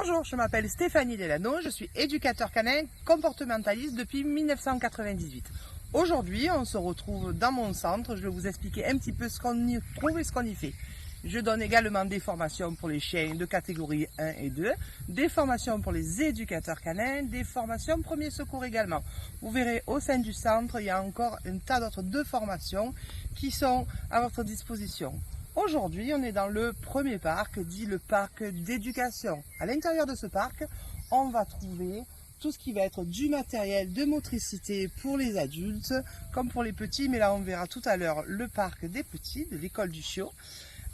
Bonjour, je m'appelle Stéphanie Delano, je suis éducateur canin comportementaliste depuis 1998. Aujourd'hui, on se retrouve dans mon centre, je vais vous expliquer un petit peu ce qu'on y trouve et ce qu'on y fait. Je donne également des formations pour les chiens de catégorie 1 et 2, des formations pour les éducateurs canins, des formations premiers secours également. Vous verrez au sein du centre, il y a encore un tas d'autres formations qui sont à votre disposition. Aujourd'hui, on est dans le premier parc, dit le parc d'éducation. À l'intérieur de ce parc, on va trouver tout ce qui va être du matériel de motricité pour les adultes, comme pour les petits, mais là on verra tout à l'heure le parc des petits, de l'école du chiot.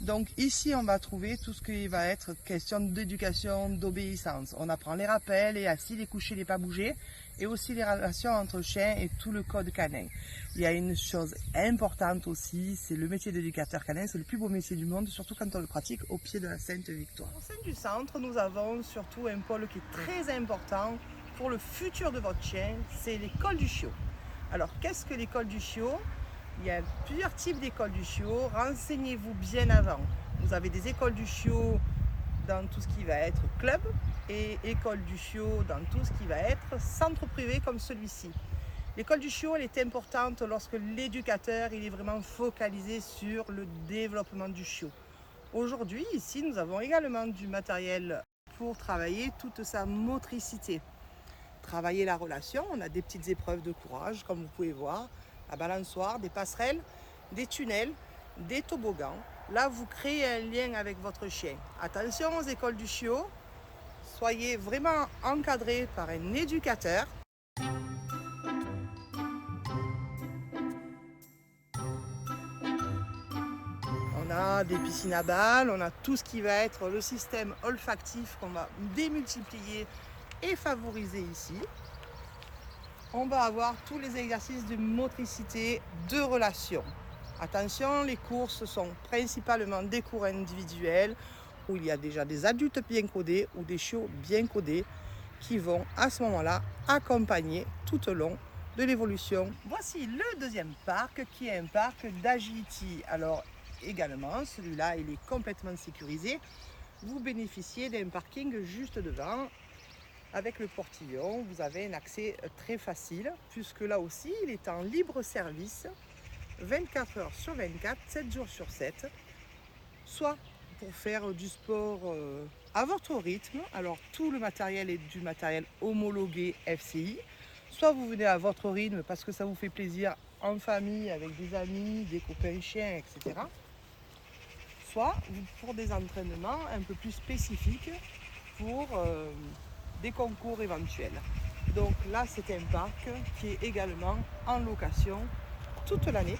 Donc ici, on va trouver tout ce qui va être question d'éducation, d'obéissance. On apprend les rappels, les assis, les couchers, les pas bouger, et aussi les relations entre chiens et tout le code canin. Il y a une chose importante aussi, c'est le métier d'éducateur canin, c'est le plus beau métier du monde, surtout quand on le pratique au pied de la Sainte Victoire. Au sein du centre, nous avons surtout un pôle qui est très important pour le futur de votre chien, c'est l'école du chiot. Alors qu'est-ce que l'école du chiot ? Il y a plusieurs types d'écoles du chiot, renseignez-vous bien avant. Vous avez des écoles du chiot dans tout ce qui va être club et école du chiot dans tout ce qui va être centre privé comme celui-ci. L'école du chiot, elle est importante lorsque l'éducateur il est vraiment focalisé sur le développement du chiot. Aujourd'hui, ici, nous avons également du matériel pour travailler toute sa motricité. Travailler la relation, on a des petites épreuves de courage, comme vous pouvez voir, la balançoire, des passerelles, des tunnels, des toboggans. Là, vous créez un lien avec votre chien. Attention aux écoles du chiot, soyez vraiment encadrés par un éducateur. On a des piscines à balles, on a tout ce qui va être le système olfactif qu'on va démultiplier et favoriser ici. On va avoir tous les exercices de motricité, de relation. Attention, les courses sont principalement des cours individuels où il y a déjà des adultes bien codés ou des chiots bien codés qui vont à ce moment-là accompagner tout au long de l'évolution. Voici le deuxième parc qui est un parc d'agility. Alors également, celui-là, il est complètement sécurisé. Vous bénéficiez d'un parking juste devant. Avec le portillon, vous avez un accès très facile, puisque là aussi, il est en libre service, 24 heures sur 24, 7 jours sur 7, soit pour faire du sport à votre rythme, alors tout le matériel est du matériel homologué FCI, soit vous venez à votre rythme parce que ça vous fait plaisir en famille, avec des amis, des copains chiens, etc. Soit pour des entraînements un peu plus spécifiques pour des concours éventuels. Donc là, c'est un parc qui est également en location toute l'année.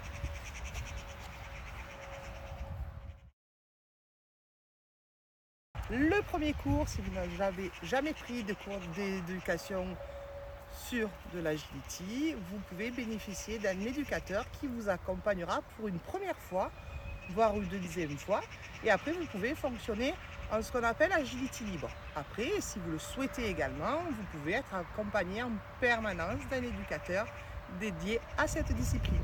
Le premier cours, si vous n'avez jamais pris de cours d'éducation sur de l'agility, vous pouvez bénéficier d'un éducateur qui vous accompagnera pour une première fois, voire une deuxième fois, et après vous pouvez fonctionner en ce qu'on appelle agility libre. Après, si vous le souhaitez également, vous pouvez être accompagné en permanence d'un éducateur dédié à cette discipline.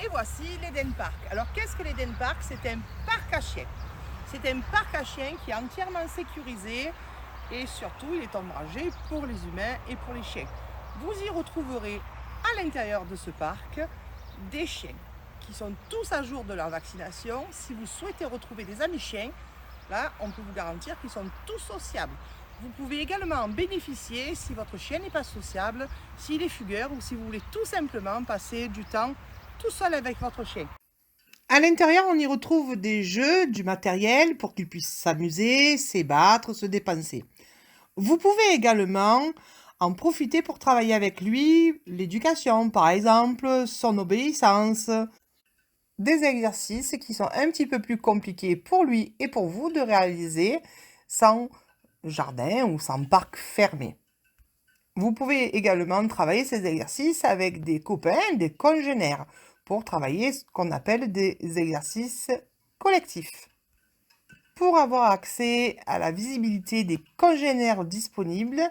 Et voici l'Eden Park. Alors qu'est-ce que l'Eden Park ? C'est un parc à chiens. C'est un parc à chiens qui est entièrement sécurisé et surtout il est ombragé pour les humains et pour les chiens. Vous y retrouverez à l'intérieur de ce parc des chiens qui sont tous à jour de leur vaccination. Si vous souhaitez retrouver des amis chiens, là, on peut vous garantir qu'ils sont tous sociables. Vous pouvez également en bénéficier si votre chien n'est pas sociable, s'il est fugueur ou si vous voulez tout simplement passer du temps tout seul avec votre chien. À l'intérieur, on y retrouve des jeux, du matériel pour qu'il puisse s'amuser, s'ébattre, se dépenser. Vous pouvez également en profiter pour travailler avec lui l'éducation, par exemple, son obéissance, des exercices qui sont un petit peu plus compliqués pour lui et pour vous de réaliser sans jardin ou sans parc fermé. Vous pouvez également travailler ces exercices avec des copains, des congénères, pour travailler ce qu'on appelle des exercices collectifs. Pour avoir accès à la visibilité des congénères disponibles,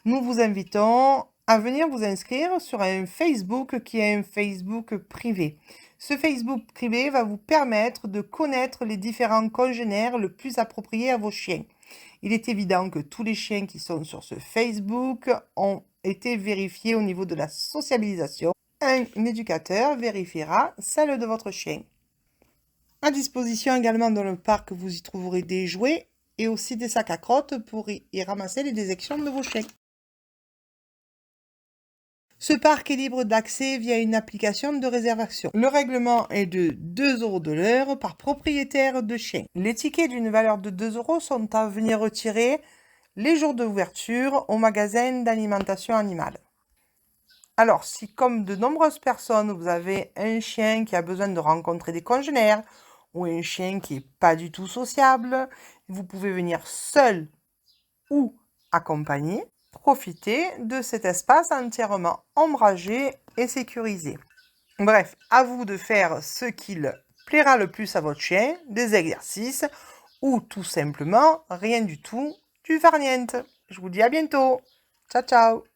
nous vous invitons à venir vous inscrire sur un Facebook qui est un Facebook privé. Ce Facebook privé va vous permettre de connaître les différents congénères le plus appropriés à vos chiens. Il est évident que tous les chiens qui sont sur ce Facebook ont été vérifiés au niveau de la sociabilisation. Un éducateur vérifiera celle de votre chien. À disposition également dans le parc, vous y trouverez des jouets et aussi des sacs à crottes pour y ramasser les déjections de vos chiens. Ce parc est libre d'accès via une application de réservation. Le règlement est de 2 € de l'heure par propriétaire de chien. Les tickets d'une valeur de 2 € sont à venir retirer les jours d'ouverture au magasin d'alimentation animale. Alors, si comme de nombreuses personnes, vous avez un chien qui a besoin de rencontrer des congénères ou un chien qui n'est pas du tout sociable, vous pouvez venir seul ou accompagné. Profitez de cet espace entièrement ombragé et sécurisé. Bref, à vous de faire ce qu'il plaira le plus à votre chien, des exercices ou tout simplement rien du tout, du farniente. Je vous dis à bientôt. Ciao, ciao.